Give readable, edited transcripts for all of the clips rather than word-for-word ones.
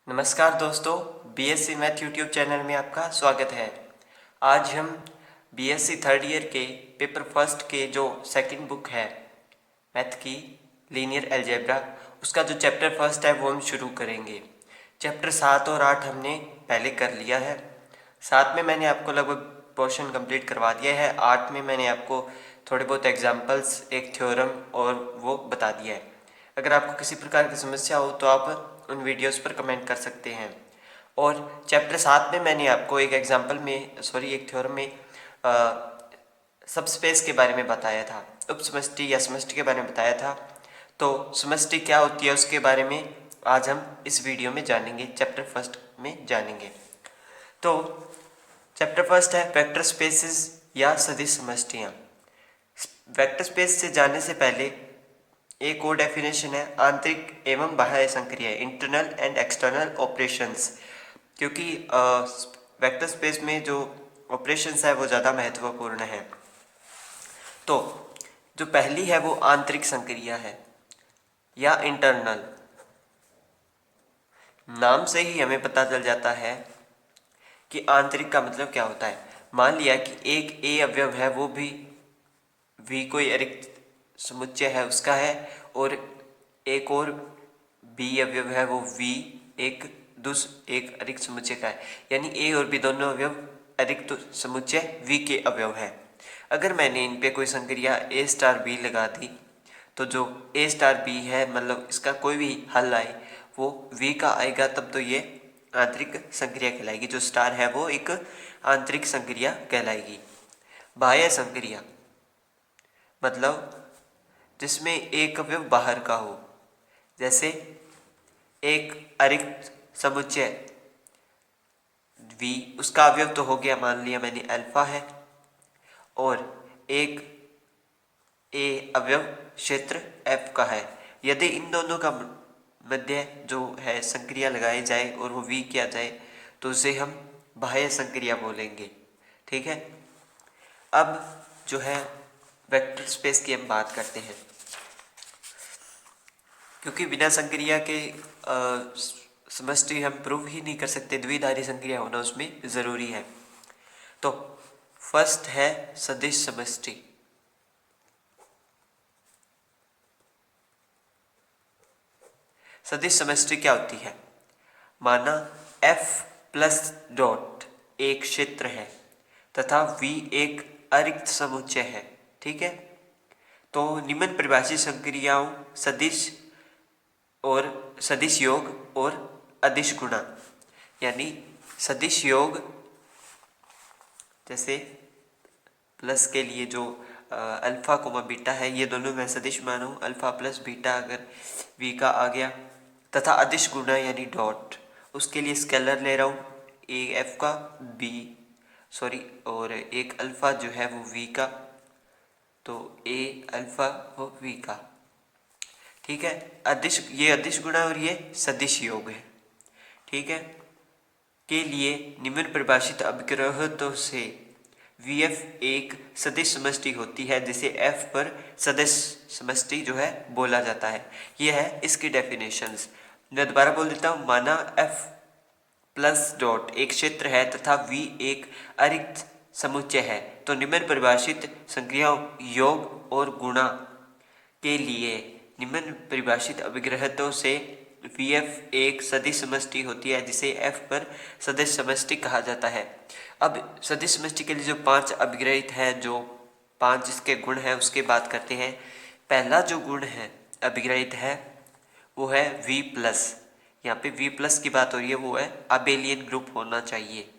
नमस्कार दोस्तों, BSc math YouTube channel में आपका स्वागत है। आज हम बीएससी थर्ड ईयर के पेपर फर्स्ट के जो सेकंड बुक है मैथ की लीनियर अलजेब्रा, उसका जो चैप्टर फर्स्ट है वो हम शुरू करेंगे। चैप्टर 7 और 8 हमने पहले कर लिया है। 7 में मैंने आपको लगभग पोर्शन कंप्लीट करवा दिया है। 8 में मैंने आपको थोड़े बहुत एग्जाम्पल्स, एक थ्योरम और वो बता दिया है। अगर आपको किसी प्रकार की समस्या हो तो आप उन वीडियोस पर कमेंट कर सकते हैं। और चैप्टर 7 में मैंने आपको एक एग्जाम्पल में एक थ्योरम में सब स्पेस के बारे में बताया था, उपसमष्टि या समष्टि के बारे में बताया था। तो समष्टि क्या होती है उसके बारे में आज हम इस वीडियो में जानेंगे, चैप्टर फर्स्ट में जानेंगे। तो चैप्टर फर्स्ट है वेक्टर स्पेसेस या सदिश समष्टियाँ। वेक्टर स्पेस से जाने से पहले एक और डेफिनेशन है आंतरिक एवं बाह्य संक्रिया, इंटरनल एंड एक्सटर्नल ऑपरेशंस। क्योंकि वेक्टर स्पेस में जो ऑपरेशंस है वो ज़्यादा महत्वपूर्ण है। तो जो पहली है वो आंतरिक संक्रिया है या इंटरनल। नाम से ही हमें पता चल जाता है कि आंतरिक का मतलब क्या होता है। मान लिया कि एक ए अवयव है, वो भी वी कोई अरिक्त समुच्चय है उसका है, और एक और बी अवयव है वो वी एक अरिक्त समुच्चय का है। यानी ए और बी दोनों अवयव अरिक्त समुच्चय वी के अवयव है। अगर मैंने इन पे कोई संक्रिया ए स्टार बी लगा दी तो जो ए स्टार बी है, मतलब इसका कोई भी हल आए वो वी का आएगा, तब तो ये आंतरिक संक्रिया कहलाएगी। जो स्टार है वो एक आंतरिक संक्रिया कहलाएगी। बाह्य संक्रिया मतलब जिसमें एक अवयव बाहर का हो, जैसे एक अरिक्त समुच्चय V, उसका अवयव तो हो गया, मान लिया मैंने अल्फा है, और एक ए अवयव क्षेत्र F का है। यदि इन दोनों का मध्य जो है संक्रिया लगाई जाए और वो V किया जाए तो उसे हम बाह्य संक्रिया बोलेंगे। ठीक है। अब जो है वेक्टर स्पेस की हम बात करते हैं, क्योंकि बिना संक्रिया के समष्टि हम प्रूव ही नहीं कर सकते, द्विधारी संक्रिया होना उसमें ज़रूरी है। तो फर्स्ट है सदिश समष्टि। सदिश समष्टि क्या होती है? माना F प्लस डॉट एक क्षेत्र है तथा V एक अरिक्त समुच्चय है। ठीक है। तो निम्न परिभाषित संक्रियाओं सदिश और सदिश योग और अदिश गुणा, यानी सदिश योग जैसे प्लस के लिए जो अल्फा कोमा बीटा है, ये दोनों मैं सदिश मानूं, अल्फा प्लस बीटा अगर वी का आ गया, तथा अदिश गुणा यानी डॉट, उसके लिए स्केलर ले रहा हूँ, ए एफ का और एक अल्फा जो है वो वी का, तो ए अल्फा वो वी का। ठीक है। ये अदिश गुणा और ये सदिश योग है। ठीक है। के लिए निम्न परिभाषित अभिग्रहतों से VF एक सदिश समष्टि होती है जिसे F पर सदिश समष्टि जो है बोला जाता है। यह है इसकी डेफिनेशंस। मैं दोबारा बोल देता हूँ। माना F प्लस डॉट एक क्षेत्र है तथा V एक अरिक्त समुच्चय है, तो निम्न परिभाषित संक्रियाओं योग और गुणा के लिए निम्न परिभाषित अभिग्रहतों से VF एक सदिश समष्टि होती है जिसे F पर सदिश समष्टि कहा जाता है। अब सदिश समष्टि के लिए जो 5 अभिग्रहित है, जो 5 इसके गुण हैं, उसके बात करते हैं। पहला जो गुण है अभिग्रहित है वो है V प्लस। यहाँ पे V प्लस की बात हो रही है, वो है अबेलियन ग्रुप होना चाहिए,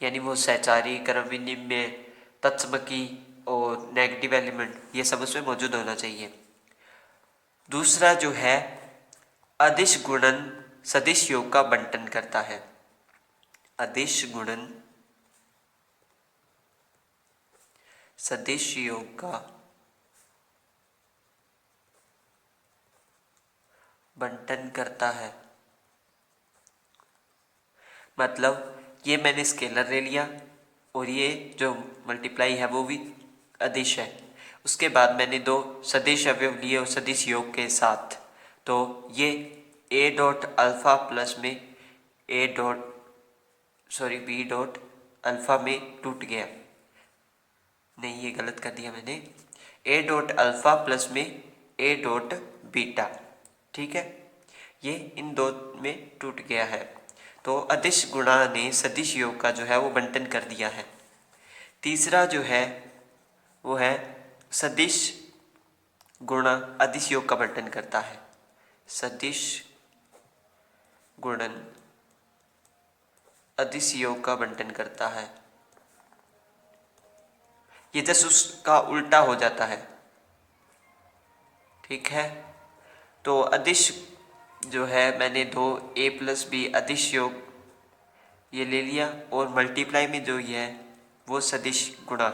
यानी वो सहचारी, क्रम विनिमय, तत्समकी और नेगेटिव एलिमेंट, ये सब उसमें मौजूद होना चाहिए। दूसरा जो है अदिश गुणन सदिश योग का बंटन करता है। अदिश गुणन सदिश योग का बंटन करता है। मतलब ये मैंने स्केलर ले लिया और ये जो मल्टीप्लाई है वो भी अदिश है। उसके बाद मैंने 2 सदिश अवयव लिए और सदिश योग के साथ, तो ये ए डॉट अल्फ़ा प्लस में बी डॉट अल्फ़ा में टूट गया। नहीं, ये गलत कर दिया मैंने। ए डॉट अल्फ़ा प्लस में ए डॉट बीटा, ठीक है, ये इन दो में टूट गया है। तो अदिश गुणा ने सदिश योग का जो है वो बंटन कर दिया है। तीसरा जो है वो है सदिश गुणा अदिश योग का बंटन करता है। सदिश गुणन अदिश योग का बंटन करता है। ये जस्ट उसका उल्टा हो जाता है, ठीक है। तो अदिश जो है मैंने दो ए प्लस बी अदिश योग ये ले लिया, और मल्टीप्लाई में जो ये है वो सदिश गुणा,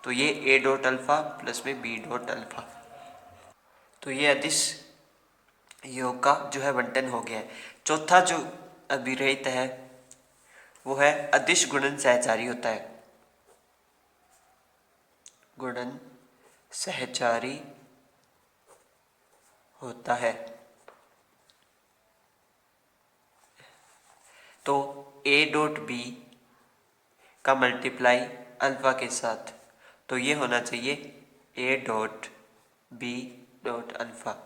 तो ये ए डॉट अल्फ़ा प्लस में बी डॉट अल्फ़ा। तो ये अदिश योग का जो है बंटन हो गया है। चौथा जो अभिरहित है वो है अदिश गुणन सहचारी होता है। गुणन सहचारी होता है। तो ए डॉट बी का मल्टीप्लाई अल्फ़ा के साथ, तो ये होना चाहिए A dot B dot alpha.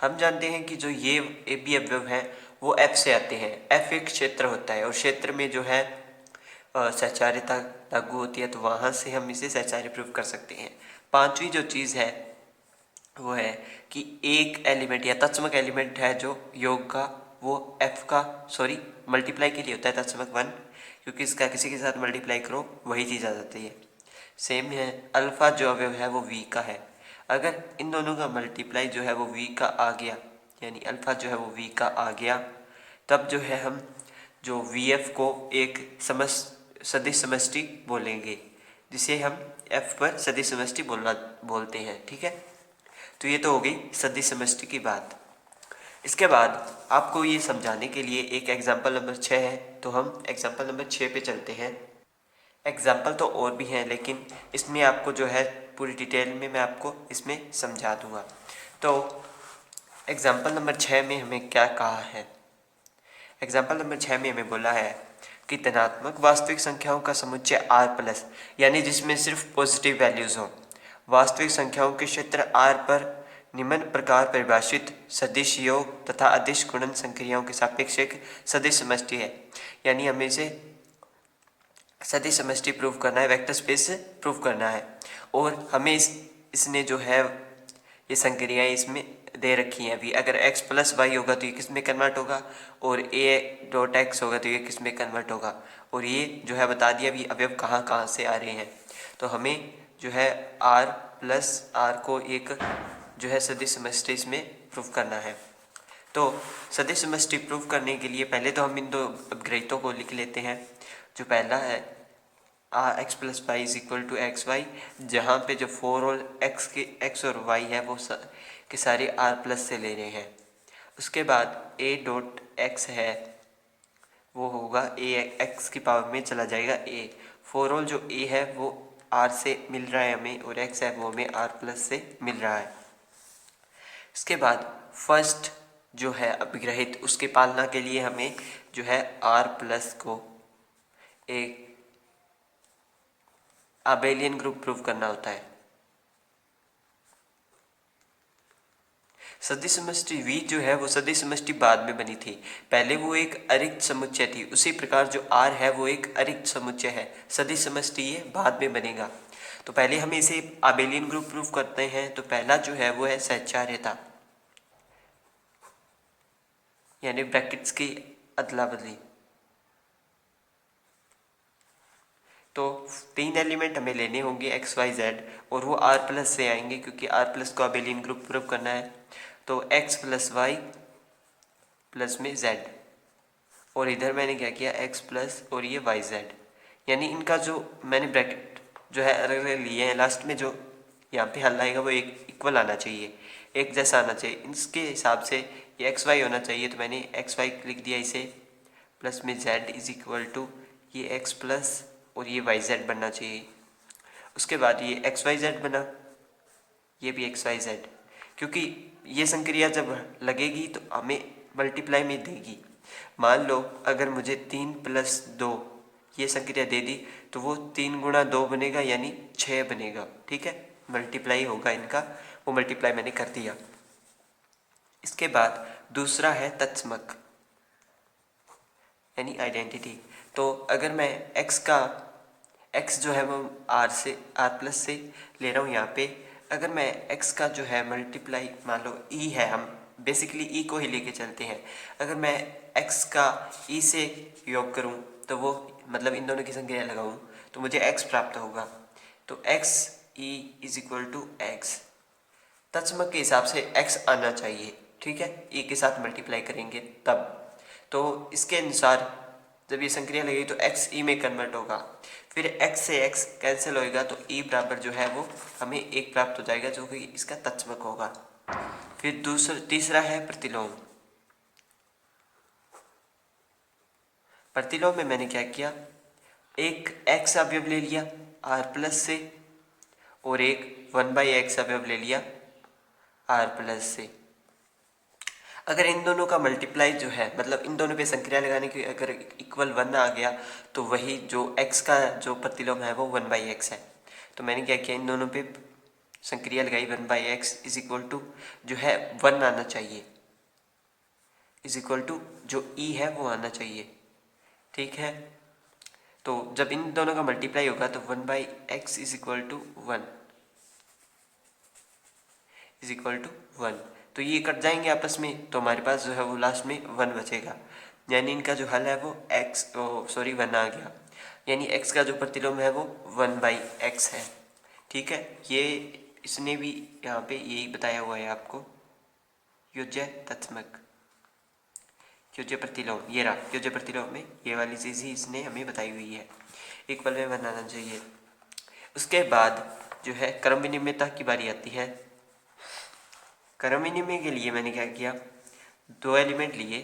हम जानते हैं कि जो ये ए बी अवयव हैं वो एफ से आते हैं। एफ एक क्षेत्र होता है और क्षेत्र में जो है सहचार्यता लागू होती है, तो वहाँ से हम इसे सहचार्य प्रूव कर सकते हैं। पांचवी जो चीज़ है वो है कि एक एलिमेंट या तत्समक एलिमेंट है जो योग का, वो एफ का मल्टीप्लाई के लिए होता है तत्समक 1, क्योंकि इसका किसी के साथ मल्टीप्लाई करो वही चीज़ आ जाती है। सेम है अल्फ़ा जो अवयव है वो वी का है। अगर इन दोनों का मल्टीप्लाई जो है वो वी का आ गया, यानी अल्फ़ा जो है वो वी का आ गया, तब जो है हम जो वी एफ को एक सदिश समष्टि बोलेंगे, जिसे हम एफ पर सदिश समष्टि बोलते हैं, ठीक है। तो ये तो हो गई सदिश समष्टि की बात। इसके बाद आपको ये समझाने के लिए एक एग्जाम्पल नंबर 6 है, तो हम एग्जाम्पल नंबर 6 पे चलते हैं। एग्जाम्पल तो और भी हैं, लेकिन इसमें आपको जो है पूरी डिटेल में मैं आपको इसमें समझा दूंगा। तो एग्जाम्पल नंबर 6 में हमें क्या कहा है? एग्जाम्पल नंबर 6 में हमें बोला है कि धनात्मक वास्तविक संख्याओं का समुच्चय r प्लस, यानी जिसमें सिर्फ पॉजिटिव वैल्यूज़ हों, वास्तविक संख्याओं के क्षेत्र r पर निम्न प्रकार परिभाषित सदिश योग तथा अदिश गुणन संक्रियाओं के सापेक्ष एक सदिश समष्टि है। यानी हमें इसे सदिश समष्टि प्रूव करना है, वेक्टर स्पेस प्रूव करना है, और हमें इसने जो है ये संक्रियाएं इसमें दे रखी हैं। अभी अगर x प्लस वाई होगा तो ये किस में कन्वर्ट होगा, और a डॉट एक्स होगा तो ये किस में कन्वर्ट होगा, और ये जो है बता दिया अभी अवयव कहाँ कहाँ से आ रहे हैं। तो हमें जो है r प्लस r को एक जो है सदिश समष्टि इसमें प्रूव करना है। तो सदिश समष्टि प्रूव करने के लिए पहले तो हम इन दो अपग्रहितों को लिख लेते हैं। जो पहला है R X plus Y is equal to X Y, जहाँ पे जो फोर और एक्स और वाई है वो के सारे आर प्लस से ले रहे हैं। उसके बाद ए डॉट एक्स है वो होगा ए एक्स की पावर में चला जाएगा ए। फोर ऑल जो ए है वो आर से मिल रहा है हमें, और एक्स है वो हमें आर प्लस से मिल रहा है। इसके बाद फर्स्ट जो है अभिग्रहित, उसके पालना के लिए हमें जो है आर प्लस को एक अबेलियन ग्रुप प्रूव करना होता है। सदिश समष्टि V जो है वो सदिश समष्टि बाद में बनी थी, पहले वो एक अरिक्त समुच्चय थी। उसी प्रकार जो R है वो एक अरिक्त समुच्चय है, सदिश समष्टि ये बाद में बनेगा। तो पहले हम इसे आबेलियन ग्रुप प्रूव करते हैं। तो पहला जो है वो है सहचार्यता, यानी ब्रैकेट्स की अदला बदली। तो तीन एलिमेंट हमें लेने होंगे एक्स वाई जेड, और वो आर प्लस से आएंगे क्योंकि आर प्लस को अबेलियन ग्रुप प्रूव करना है। तो एक्स प्लस वाई प्लस में जेड, और इधर मैंने क्या किया एक्स प्लस और ये वाई जेड, यानी इनका जो मैंने ब्रैकेट जो है अलग अलग लिए हैं, लास्ट में जो यहाँ पे हल आएगा वो एक इक्वल आना चाहिए, एक जैसा आना चाहिए। इसके हिसाब से ये एक्स वाई होना चाहिए, तो मैंने एक्स वाई लिख दिया इसे, प्लस में जेड इज इक्वल टू ये एक्स प्लस और ये वाई जेड बनना चाहिए। उसके बाद ये एक्स वाई जेड बना, ये भी एक्स वाई जेड, क्योंकि ये संक्रिया जब लगेगी तो हमें मल्टीप्लाई में देगी। मान लो अगर मुझे 3 + 2 ये संक्रिया दे दी तो वो 3 × 2 बनेगा यानी 6 बनेगा। ठीक है, मल्टीप्लाई होगा इनका, वो मल्टीप्लाई मैंने कर दिया। इसके बाद दूसरा है तत्समक यानी आइडेंटिटी। तो अगर मैं x जो है वो r+ से ले रहा हूँ यहाँ पे, अगर मैं x का जो है मल्टीप्लाई, मान लो e है, हम बेसिकली e को ही लेके चलते हैं। अगर मैं x का e से योग करूँ तो वो मतलब इन दोनों की संक्रिया लगाऊँ तो मुझे x प्राप्त होगा। तो x e = x, तत्समक के हिसाब से x आना चाहिए। ठीक है, e के साथ मल्टीप्लाई करेंगे तब। तो इसके अनुसार जब ये संक्रिया लगेगी तो x e में कन्वर्ट होगा, फिर x से x कैंसिल होएगा तो e बराबर जो है वो हमें 1 प्राप्त हो जाएगा, जो कि इसका तत्समक होगा। फिर तीसरा है प्रतिलोम। प्रतिलोम में मैंने क्या किया, एक x अवयव ले लिया r+ से और एक 1/x अवयव ले लिया r+ से। अगर इन दोनों का मल्टीप्लाई जो है, मतलब इन दोनों पे संक्रिया लगाने की अगर इक्वल 1 आ गया तो वही जो x का जो प्रतिलोम है वो 1/x है। तो मैंने क्या किया, इन दोनों पे संक्रिया लगाई, 1/x = जो है 1 आना चाहिए, = जो e है वो आना चाहिए। ठीक है, तो जब इन दोनों का मल्टीप्लाई होगा तो 1/x = 1, तो ये कट जाएंगे आपस में, तो हमारे पास जो है वो लास्ट में 1 बचेगा। यानी इनका जो हल है वो 1 आ गया, यानी x का जो प्रतिलोम है वो 1/x है। ठीक है, ये इसने भी यहाँ पे यही बताया हुआ है आपको, योज्य तत्समक, योज्य प्रतिलोम। ये रहा योज्य प्रतिलोम में ये वाली चीज़ ही इसने हमें बताई हुई है, इक्वल में बनाना चाहिए। उसके बाद जो है क्रम विनिमयता की बारी आती है। क्रम विनिमय के लिए मैंने क्या किया, 2 एलिमेंट लिए,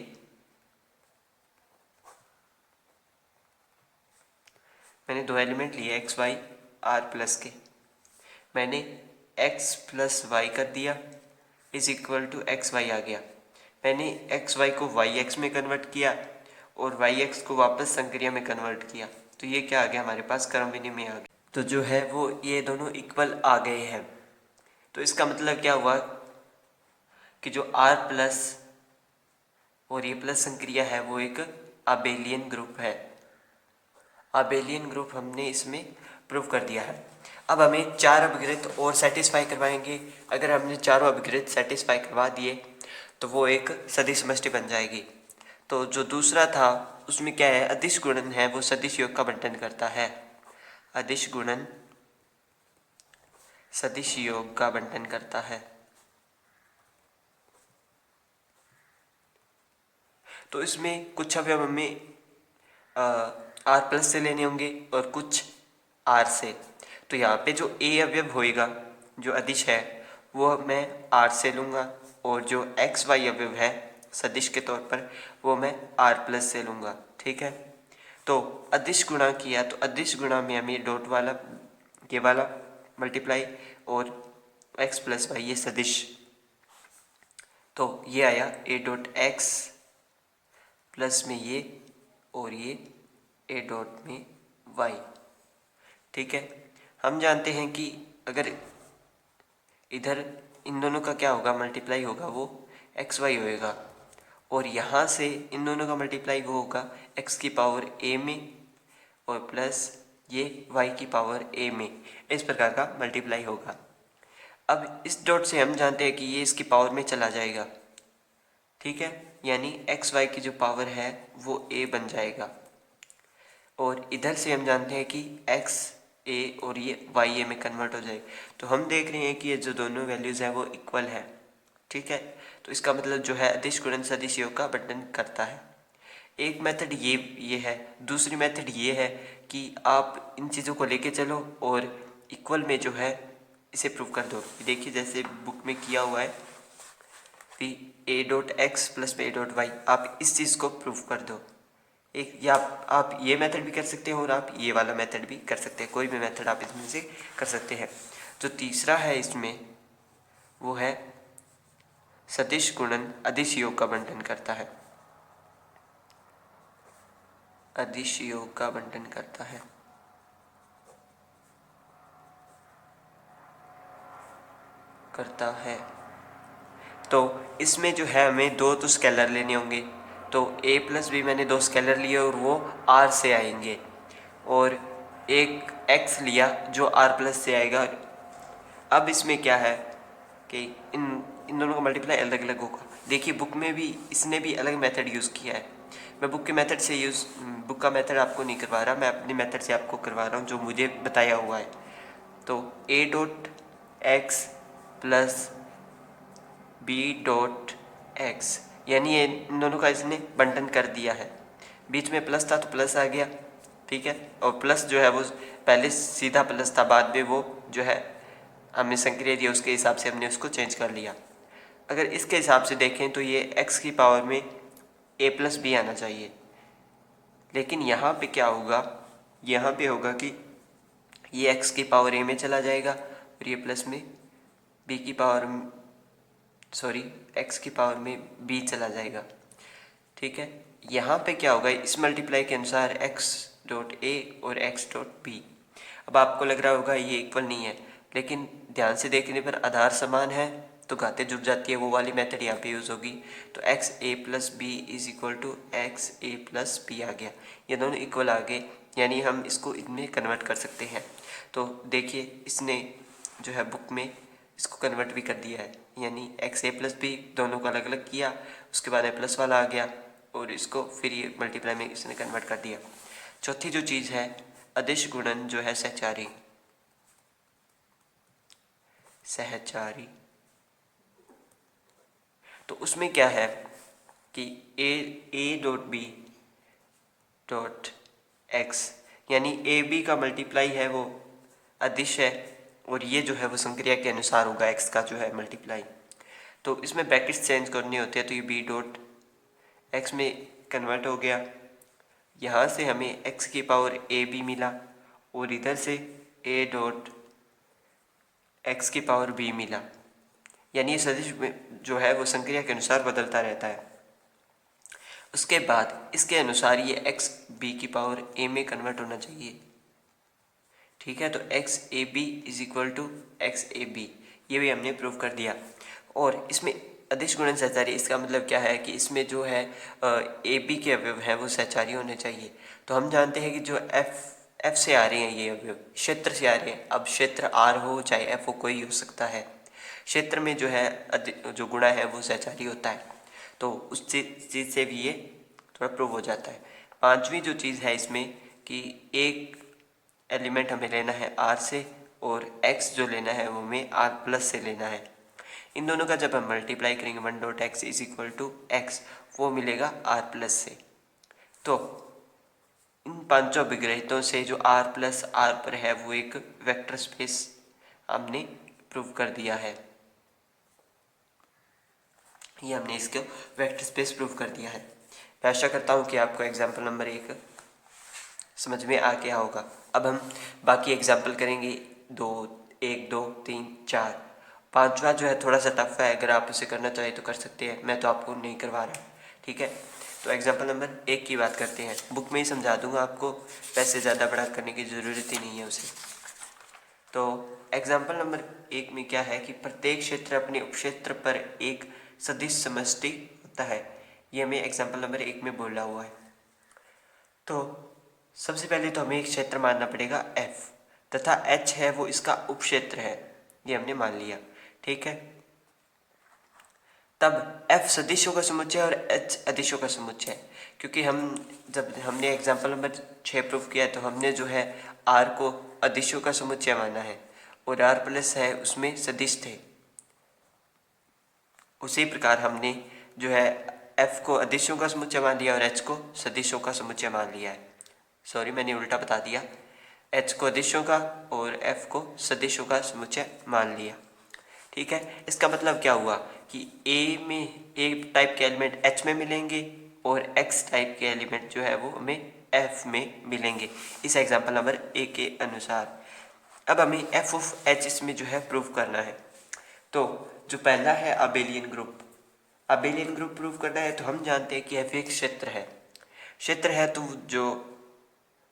x y r+ के। मैंने x + y कर दिया = x y आ गया। मैंने x y को y x में कन्वर्ट किया और y x को वापस संक्रिया में कन्वर्ट किया, तो ये क्या आ गया, हमारे पास क्रम विनिमय आ गया। तो जो है वो ये दोनों इक्वल आ गए हैं। तो इसका मतलब क्या हुआ कि जो r+ और ये प्लस संक्रिया है वो एक आबेलियन ग्रुप है। आबेलियन ग्रुप हमने इसमें प्रूव कर दिया है। अब हमें 4 अपघृत और सेटिस्फाई करवाएंगे। अगर हमने चारों अपघृत सेटिस्फाई करवा दिए तो वो एक सदिश समष्टि बन जाएगी। तो जो दूसरा था उसमें क्या है, अदिश गुणन है वो सदिश योग का बंटन करता है। अदिश गुणन सदिश योग का बंटन करता है। तो इसमें कुछ अवयव हमें r+ से लेने होंगे और कुछ r से। तो यहाँ पे जो a अवयव होएगा जो अदिश है वो मैं r से लूँगा, और जो x y अवयव है सदिश के तौर पर वो मैं r+ से लूँगा। ठीक है, तो अदिश गुणा किया तो अदिश गुणा में हमें डॉट वाला ये वाला मल्टीप्लाई और x + y ये सदिश, तो ये आया a.x प्लस में ये और ये a. में y। ठीक है, हम जानते हैं कि अगर इधर इन दोनों का क्या होगा, मल्टीप्लाई होगा वो xy होएगा, और यहाँ से इन दोनों का मल्टीप्लाई वो होगा x की पावर a में और प्लस ये y की पावर a में, इस प्रकार का मल्टीप्लाई होगा। अब इस डॉट से हम जानते हैं कि ये इसकी पावर में चला जाएगा। ठीक है, यानी एक्स वाई की जो पावर है वो a बन जाएगा, और इधर से हम जानते हैं कि x a और ये y a में कन्वर्ट हो जाएगा। तो हम देख रहे हैं कि ये जो दोनों वैल्यूज़ हैं वो इक्वल है। ठीक है, तो इसका मतलब जो है अदिश गुणन सदिश योग का बंटन करता है। एक मेथड ये है, दूसरी मेथड ये है कि आप इन चीज़ों को लेके चलो और इक्वल में जो है इसे प्रूव कर दो। देखिए जैसे बुक में किया हुआ है कि a.x प्लस a.y, आप इस चीज़ को प्रूव कर दो। एक या आप ये मेथड भी कर सकते हैं और आप ये वाला मेथड भी कर सकते हैं, कोई भी मेथड आप इसमें से कर सकते हैं। जो तीसरा है इसमें वो है सदिश गुणन अदिश योग का बंटन करता है, अदिश योग का बंटन करता है। तो इसमें जो है हमें दो तो स्केलर लेने होंगे, तो a प्लस बी मैंने दो स्केलर लिए और वो r से आएंगे, और एक x लिया जो r प्लस से आएगा। अब इसमें क्या है कि इन दोनों का मल्टीप्लाई अलग अलग होगा। देखिए बुक में भी इसने भी अलग मेथड यूज़ किया है। मैं बुक के मेथड से बुक का मेथड आपको नहीं करवा रहा, मैं अपनी मेथड से आपको करवा रहा हूँ जो मुझे बताया हुआ है। तो a dot X plus B dot X, यानी ये इन दोनों का इसने बंटन कर दिया है। बीच में प्लस था तो प्लस आ गया, ठीक है। और प्लस जो है वो पहले सीधा प्लस था, बाद में वो जो है हमने संक्रिया दिया उसके हिसाब से हमने उसको चेंज कर लिया। अगर इसके हिसाब से देखें तो ये x की पावर में a प्लस बी आना चाहिए, लेकिन यहाँ पे क्या होगा, यहाँ पे होगा कि ये x की पावर a में चला जाएगा और ये प्लस में b की पावर x की पावर में b चला जाएगा, ठीक है। यहाँ पे क्या होगा, इस मल्टीप्लाई के अनुसार x डॉट a और x डॉट b। अब आपको लग रहा होगा ये इक्वल नहीं है, लेकिन ध्यान से देखने पर आधार समान है तो घातें जुड़ जाती है, वो वाली मेथड यहाँ पे यूज़ होगी। तो X A plus B is equal to X A plus B आ गया, ये दोनों इक्वल आ गए, यानी हम इसको इनमें कन्वर्ट कर सकते हैं। तो देखिए इसने जो है बुक में इसको कन्वर्ट भी कर दिया है, यानी एक्स ए प्लस बी दोनों को अलग अलग किया, उसके बाद ए प्लस वाला आ गया और इसको फिर ये मल्टीप्लाई में इसने कन्वर्ट कर दिया। चौथी जो चीज़ है अदिश गुणन जो है सहचारी, तो उसमें क्या है कि A dot B dot X, यानी ए बी का मल्टीप्लाई है वो अदिश है, और ये जो है वो संक्रिया के अनुसार होगा एक्स का जो है मल्टीप्लाई। तो इसमें ब्रैकेट्स चेंज करने होते हैं, तो ये बी डॉट एक्स में कन्वर्ट हो गया। यहाँ से हमें एक्स की पावर ए बी मिला और इधर से ए डॉट एक्स की पावर बी मिला, यानी ये सदिश जो है वो संक्रिया के अनुसार बदलता रहता है। उसके बाद इसके अनुसार ये एक्स बी की पावर ए में कन्वर्ट होना चाहिए, ठीक है। तो X A B is equal to X A B, ये भी हमने प्रूव कर दिया। और इसमें अदिश गुणन सहचारी, इसका मतलब क्या है कि इसमें जो है ए बी के अवयव हैं वो सहचारी होने चाहिए। तो हम जानते हैं कि जो एफ से आ रहे हैं ये अवयव क्षेत्र से आ रहे हैं, अब क्षेत्र आर हो चाहे एफ हो कोई हो सकता है, क्षेत्र में जो है जो गुणा है वो सहचारी होता है, तो उस चीज़ से भी ये थोड़ा प्रूव हो जाता है। पांचवी जो चीज़ है इसमें कि एक एलिमेंट हमें लेना है आर से और एक्स जो लेना है वो हमें आर प्लस से लेना है। इन दोनों का जब हम मल्टीप्लाई करेंगे one dot X is equal to X, वो मिलेगा आर प्लस से। तो इन पांचों विग्रहितों से जो आर प्लस आर पर है वो एक वेक्टर स्पेस हमने प्रूव कर दिया है, ये हमने इसको वेक्टर स्पेस प्रूव कर दिया है। मैं आशा करता हूँ कि आपको एग्जाम्पल नंबर 1 समझ में आ गया होगा। अब हम बाकी एग्जाम्पल करेंगे 2, 1, 2, 3, 4। पांचवा जो है थोड़ा सा टफ है, अगर आप उसे करना चाहें तो कर सकते हैं, मैं तो आपको नहीं करवा रहा, ठीक है। तो एग्जाम्पल नंबर 1 की बात करते हैं, बुक में ही समझा दूंगा आपको, वैसे ज़्यादा बड़ा करने की ज़रूरत ही नहीं है उसे। तो एग्जाम्पल नंबर 1 में क्या है कि प्रत्येक क्षेत्र अपने उपक्षेत्र पर एक सदिश समष्टि होता है, ये हमें एग्जाम्पल नंबर 1 में बोला हुआ है। तो सबसे पहले तो हमें एक क्षेत्र मानना पड़ेगा F, तथा H है वो इसका उपक्षेत्र है, ये हमने मान लिया, ठीक है। तब F सदिशों का समुच्चय और H अदिशों का समुच्चय है, क्योंकि जब हमने एग्जाम्पल नंबर 6 प्रूव किया तो हमने जो है R को अदिशों का समुच्चय माना है और R प्लस है उसमें सदिश थे। उसी प्रकार हमने जो है F को अदिशों का समुच्चय मान लिया और H को सदिशों का समुच्चय मान लिया है। सॉरी मैंने उल्टा बता दिया, H को अदिशों का और F को सदिशों का समुच्चय मान लिया, ठीक है। इसका मतलब क्या हुआ कि A टाइप के एलिमेंट H में मिलेंगे और X टाइप के एलिमेंट जो है वो हमें F में मिलेंगे, इस एग्जाम्पल नंबर 1 के अनुसार। अब हमें F ऑफ H इसमें जो है प्रूव करना है। तो जो पहला है abelian group, abelian group prove करना है तो हम जानते हैं कि एफ एक क्षेत्र है। क्षेत्र है तो जो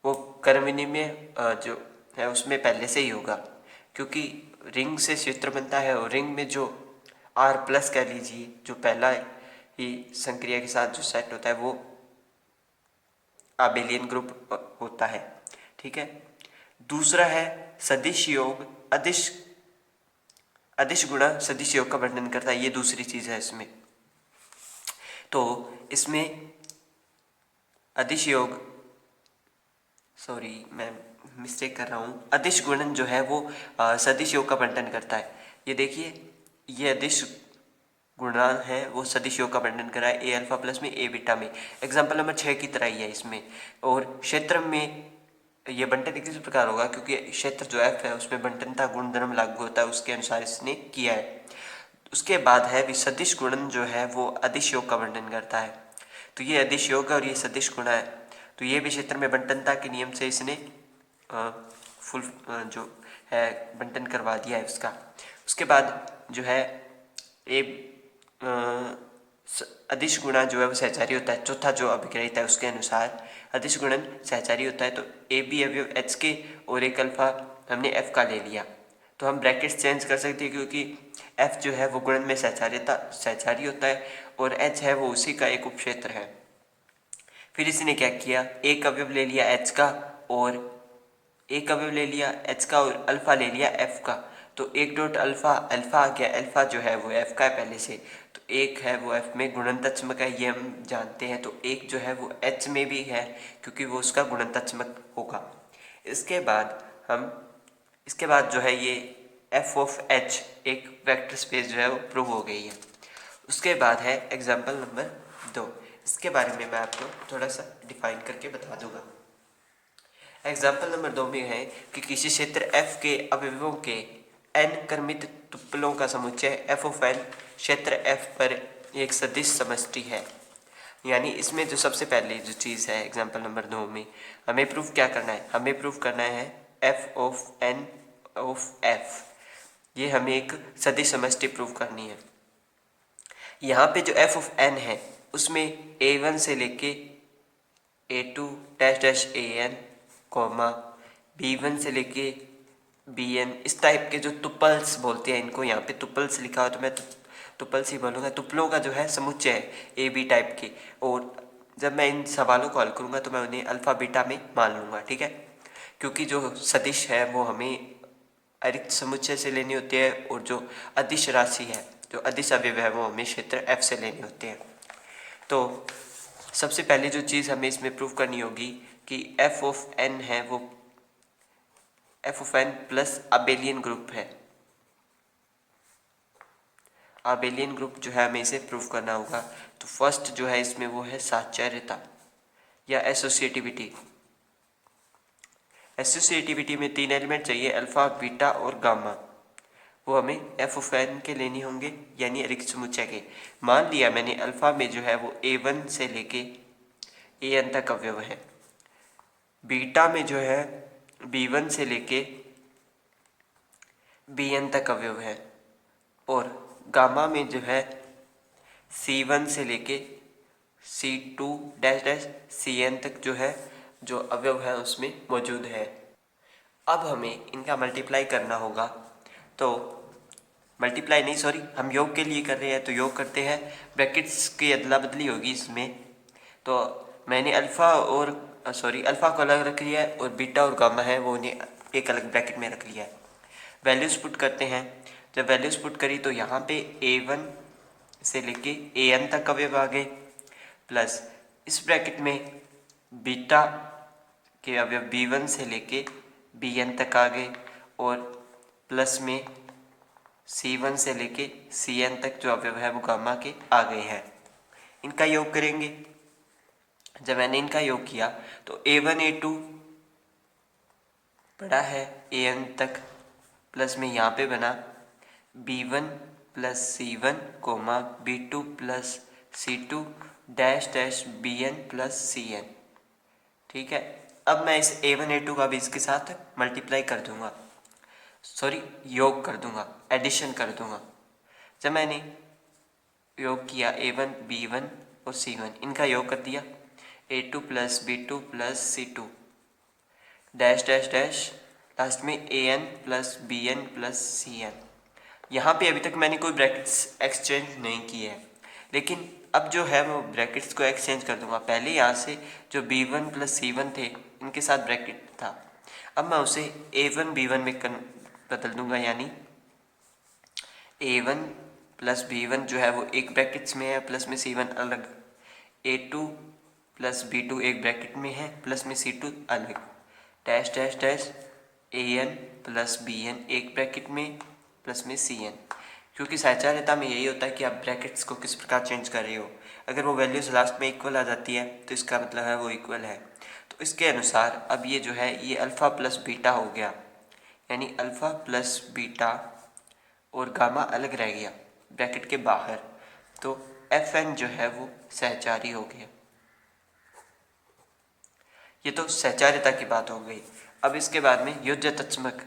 वो कर्मनी में जो है उसमें पहले से ही होगा, क्योंकि रिंग से क्षेत्र बनता है और रिंग में जो आर प्लस कह लीजिए जो पहला ही संक्रिया के साथ जो सेट होता है वो अबेलियन ग्रुप होता है। ठीक है। दूसरा है सदिश योग, अदिश अदिश गुणा सदिश योग का वर्णन करता है, ये दूसरी चीज है इसमें। तो इसमें अदिश योग, सॉरी मैं मिस्टेक कर रहा हूँ, अदिश गुणन जो है वो सदिश योग का वर्णन करता है। ये देखिए ये अदिश गुणन है वो सदिश योग का वर्णन कर रहा है ए अल्फा प्लस में ए बीटा में। एग्जाम्पल नंबर 6 की तरह ही है इसमें। और क्षेत्र में ये बंटन किस प्रकार होगा, क्योंकि क्षेत्र जो एफ है उसमें बंटनता गुणधर्म लागू होता है, उसके अनुसार इसने किया है। उसके बाद है विसदिश गुणन जो है वो अदिश योग का वर्णन करता है। तो ये अदिश योग है और ये सदिश गुणा है, तो ये भी क्षेत्र में बंटनता के नियम से इसने फुल जो है बंटन करवा दिया है उसका। उसके बाद जो है ए अदिश गुणा जो है वो सहचारी होता है। चौथा जो अभिग्रहित है उसके अनुसार अदिश गुणन सहचारी होता है। तो ए बी अवयव एच के और एक अल्फा हमने एफ का ले लिया, तो हम ब्रैकेट्स चेंज कर सकते हैं, क्योंकि एफ जो है वो गुणन में सहचारी होता है और एच है वो उसी का एक उपक्षेत्र है। फिर इसने क्या किया, एक अवयव ले लिया एच का और एक अवयव ले लिया एच का और अल्फा ले लिया एफ का। तो एक डॉट अल्फा, अल्फा आ गया, अल्फा जो है वो एफ का है पहले से, तो एक है वो एफ में गुणनतत्समक है, ये हम जानते हैं। तो एक जो है वो एच में भी है क्योंकि वो उसका गुणनतत्समक होगा। इसके बाद जो है ये एफ ऑफ एच एक वेक्टर स्पेस जो है वो प्रूव हो गई है। उसके बाद है एग्जाम्पल नंबर 2। इसके बारे में मैं आपको थोड़ा सा डिफाइन करके बता दूंगा। एग्जाम्पल नंबर 2 में है कि किसी क्षेत्र f के अवयवों के n क्रमित तुप्पलों का समुच्चय f ऑफ n क्षेत्र f पर एक सदिश समष्टि है। यानी इसमें जो सबसे पहले जो चीज़ है एग्जाम्पल नंबर 2 में हमें प्रूफ क्या करना है, हमें प्रूफ करना है f of n of f, ये हमें एक सदिश समष्टि प्रूफ करनी है। यहाँ पे जो f ऑफ n है उसमें a1 से लेके a2 dash dash an comma b1 से लेके bn, इस टाइप के जो टुपल्स बोलते हैं इनको, यहाँ पे टुपल्स लिखा हो तो मैं टुपल्स ही बोलूँगा। टुपलों का जो है समुच्चय है ए बी टाइप के, और जब मैं इन सवालों को हल करूँगा तो मैं उन्हें अल्फ़ा बीटा में मान लूँगा। ठीक है, क्योंकि जो सदिश है वो हमें अरिक्त समुच्चय से लेनी होती है और जो अदिश राशि है, जो अदिश अवयव है वो हमें क्षेत्र f से लेनी होती है। तो सबसे पहले जो चीज़ हमें इसमें प्रूव करनी होगी कि f ऑफ n है वो f of n plus abelian group है। अबेलियन ग्रुप जो है हमें इसे प्रूव करना होगा। तो फर्स्ट जो है इसमें वो है साहचर्यता या एसोसिएटिविटी। एसोसिएटिविटी में 3 एलिमेंट चाहिए, अल्फा बीटा और गामा, वो हमें एफ ऑफ एन के लेने होंगे यानी रिक्त समुच्चय के। मान लिया मैंने अल्फा में जो है वो a1 से लेके an तक अवयव है, बीटा में जो है b1 से लेके bn तक अवयव है, और गामा में जो है c1 से लेके c2 डैश डैश cn तक जो है जो अवयव है उसमें मौजूद है। अब हमें इनका मल्टीप्लाई करना होगा। तो मल्टीप्लाई नहीं, सॉरी, हम योग के लिए कर रहे हैं तो योग करते हैं, ब्रैकेट्स की अदला बदली होगी इसमें। तो मैंने अल्फ़ा को अलग रख लिया है और बीटा और गामा है वो उन्हें एक अलग ब्रैकेट में रख लिया है। वैल्यूज़ पुट करते हैं। जब वैल्यूज़ पुट करी तो यहाँ पे a1 से लेके an तक अवयव आ गए, प्लस इस ब्रैकेट में बीटा के अवयव b1 से लेके bn तक आ गए, और प्लस में c1 से लेके cn तक जो अवयव है वो गामा के आ गए हैं। इनका योग करेंगे। जब मैंने इनका योग किया तो a1 a2 बड़ा है an तक, प्लस में यहाँ पे बना b1 plus c1 comma b2 plus c2 dash dash bn plus cn। ठीक है, अब मैं इस a1 a2 का भी इसके साथ मल्टीप्लाई कर दूंगा, सॉरी योग कर दूंगा, एडिशन कर दूंगा। जब मैंने योग किया A1 B1 और C1, इनका योग कर दिया A2 plus B2 plus C2 dash dash dash last में AN plus BN plus CN। यहाँ पे अभी तक मैंने कोई ब्रैकेट्स एक्सचेंज नहीं किए हैं, लेकिन अब जो है वो ब्रैकेट्स को एक्सचेंज कर दूंगा। पहले यहाँ से जो B1 प्लस C1 थे इनके साथ ब्रैकेट था, अब मैं उसे A1 B1 में बदल दूंगा, यानी A1 प्लस B1 जो है वो एक ब्रैकेट्स में है, प्लस में C1 अलग, A2 प्लस B2 एक ब्रैकेट में है, प्लस में C2 अलग, dash dash dash AN plus BN एक ब्रैकेट में, प्लस में CN। क्योंकि सहचार्यता में यही होता है कि आप ब्रैकेट्स को किस प्रकार चेंज कर रहे हो। अगर वो वैल्यूज लास्ट में इक्वल आ जाती है तो इसका मतलब है वो इक्वल है। तो इसके अनुसार अब ये जो है ये अल्फ़ा प्लस बीटा हो गया, यानी अल्फ़ा प्लस बीटा और गामा अलग रह गया ब्रैकेट के बाहर, तो FN जो है वो सहचारी हो गया। ये तो सहचार्यता की बात हो गई। अब इसके बाद में योज्य तत्समक,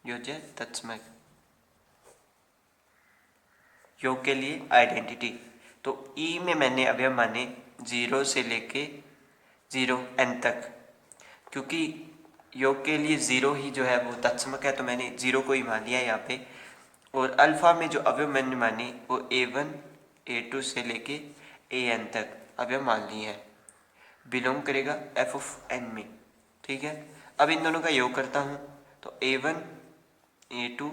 योज्य तत्समक योग के लिए आइडेंटिटी। तो ई में मैंने अवयव माने 0 से लेके 0n तक, क्योंकि योग के लिए 0 ही जो है वो तत्समक है, तो मैंने 0 को ही मान लिया यहाँ पे। और अल्फ़ा में जो अवयव मैंने माने वो A1 A2 से लेके AN तक अवयव मान लिए हैं, बिलोंग करेगा F(n) में। ठीक है, अब इन दोनों का योग करता हूँ तो A1 A2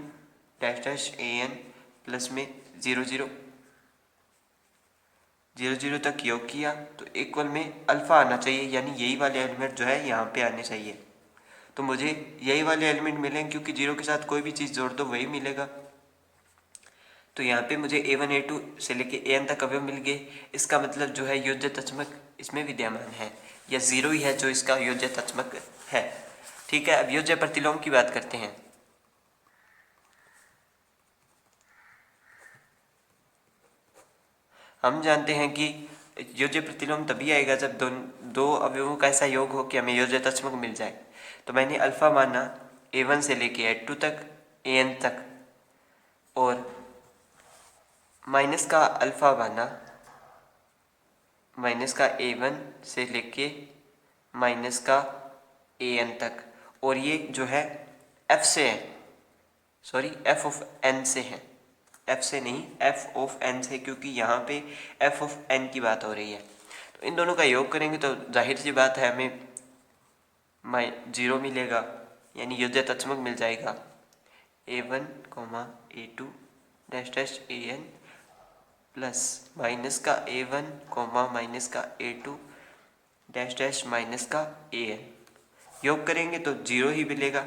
dash dash AN plus में 0 0 0 0 तक योग किया तो इक्वल में अल्फ़ा आना चाहिए, यानी यही वाले एलिमेंट जो है यहाँ पे आने चाहिए। तो मुझे यही वाले एलिमेंट मिलेंगे, क्योंकि 0 के साथ कोई भी चीज़ जोड़ दो वही मिलेगा। तो यहाँ पे मुझे A1 A2 से लेके AN तक अवयव मिल गए। इसका मतलब जो है योज्य तत्समक इसमें विद्यमान है, या 0 ही है जो इसका योज्य तत्समक है। ठीक है, अब योज्य प्रतिलोम की बात करते हैं। हम जानते हैं कि योज्य प्रतिलोम तभी आएगा जब दो अवयवों का ऐसा योग हो कि हमें योज्य तत्समक मिल जाए। तो मैंने अल्फ़ा माना A1 से लेके A2 तक AN तक, और माइनस का अल्फ़ा माना माइनस का A1 से लेके माइनस का AN तक, और ये जो है F से है, सॉरी F ऑफ N से है, F से नहीं F ऑफ N से, क्योंकि यहाँ पे F ऑफ N की बात हो रही है। तो इन दोनों का योग करेंगे तो जाहिर सी बात है हमें 0 मिलेगा, यानी योज्य तत्समक मिल जाएगा A1 A2 dash dash AN plus minus का A1 माइनस का A2 डैश डैश माइनस का AN। योग करेंगे तो 0 ही मिलेगा,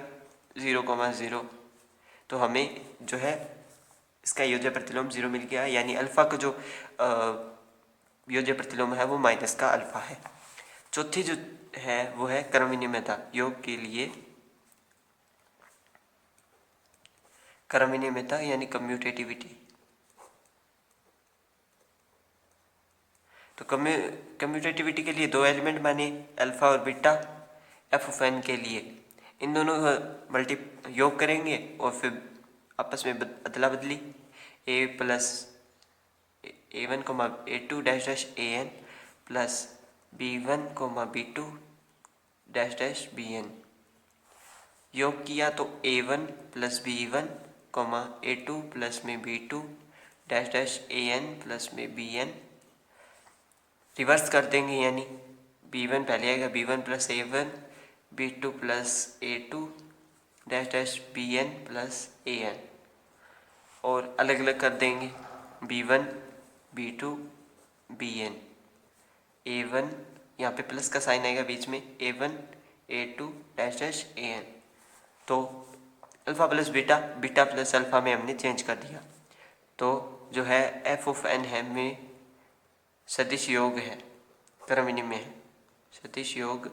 0 0। तो हमें जो है इसका योज्य प्रतिलोम 0 मिल गया, यानी अल्फ़ा का जो योज्य प्रतिलोम है वो माइनस का अल्फ़ा है। चौथी जो है वो है क्रम विनिमयता। योग के लिए क्रम विनिमयता यानी कम्यूटेटिविटी। तो कम्यूटेटिविटी के लिए दो एलिमेंट माने अल्फ़ा और बीटा F ऑफ N के लिए। इन दोनों का योग करेंगे और फिर आपस में अदला बदली A plus A1 A2 dash dash AN plus B1 B2 dash dash BN। योग किया तो A1 plus B1 A2 plus में B2 dash dash AN plus में BN। रिवर्स कर देंगे, यानी B1 पहले आएगा B1 plus A1 B2 plus A2 dash dash BN plus AN, और अलग अलग कर देंगे B1 B2 BN। A1 यहाँ पे प्लस का साइन आएगा बीच में, A1 A2 dash dash AN। तो alpha plus beta, beta plus alpha में हमने चेंज कर दिया। तो जो है F ऑफ N है में सदिश योग है, क्रम विनिमय है। सदिश योग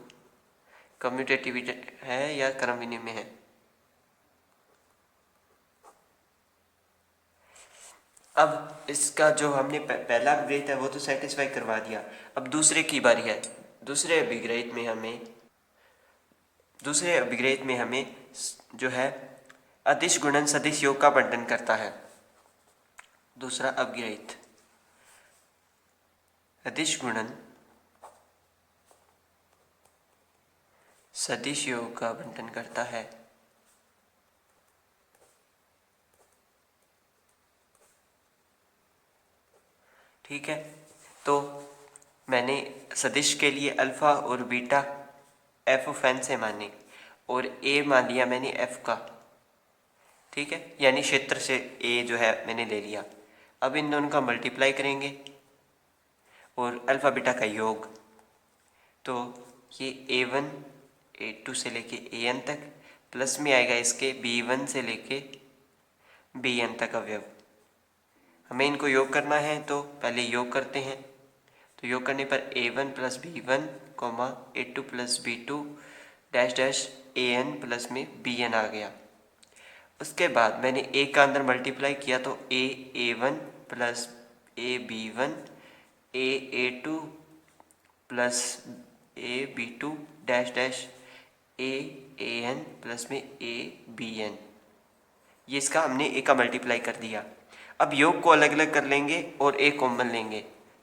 कम्यूटेटिविटी है या क्रम विनिमय है। अब इसका जो हमने पहला अभिग्रहित है वो तो सेटिस्फाई करवा दिया। अब दूसरे की बारी है। दूसरे अभिग्रहित में हमें जो है अदिश गुणन सदिश योग का बंटन करता है। दूसरा अवग्रहित, अदिश गुणन सदिश योग का बंटन करता है। ठीक है, तो मैंने सदिश के लिए अल्फा और बीटा एफ ऑफ एन से माने और ए मान लिया मैंने एफ का। ठीक है, यानी क्षेत्र से ए जो है मैंने ले लिया। अब इन दोनों का मल्टीप्लाई करेंगे और अल्फा बीटा का योग, तो ये A1 A2 से लेके AN तक प्लस में आएगा इसके B1 से लेके BN तक अवयव। हमें इनको योग करना है तो पहले योग करते हैं। तो योग करने पर A1 plus B1 comma A2 plus B2 dash dash AN plus में BN आ गया। उसके बाद मैंने ए का अंदर मल्टीप्लाई किया तो A1 plus AB1 A2 plus AB2 dash dash AN plus में ABN, ये इसका हमने ए का मल्टीप्लाई कर दिया। अब योग को अलग अलग कर लेंगे और ए कॉमन लेंगे,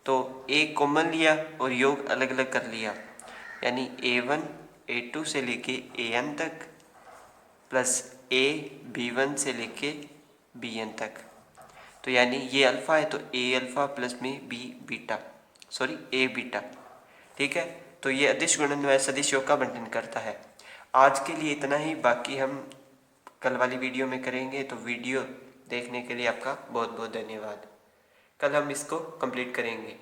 तो ए कॉमन लिया और योग अलग अलग कर लिया, यानी A1 A2 से लेके AN तक प्लस AB1 से लेके BN तक। तो यानी ये अल्फ़ा है तो ए अल्फ़ा प्लस में बी बीटा, सॉरी ए बीटा। ठीक है, तो ये अदिश गुणन व सदिश योग का बंटन करता है। आज के लिए इतना ही, बाकी हम कल वाली वीडियो में करेंगे। तो वीडियो देखने के लिए आपका बहुत बहुत धन्यवाद। कल हम इसको कंप्लीट करेंगे।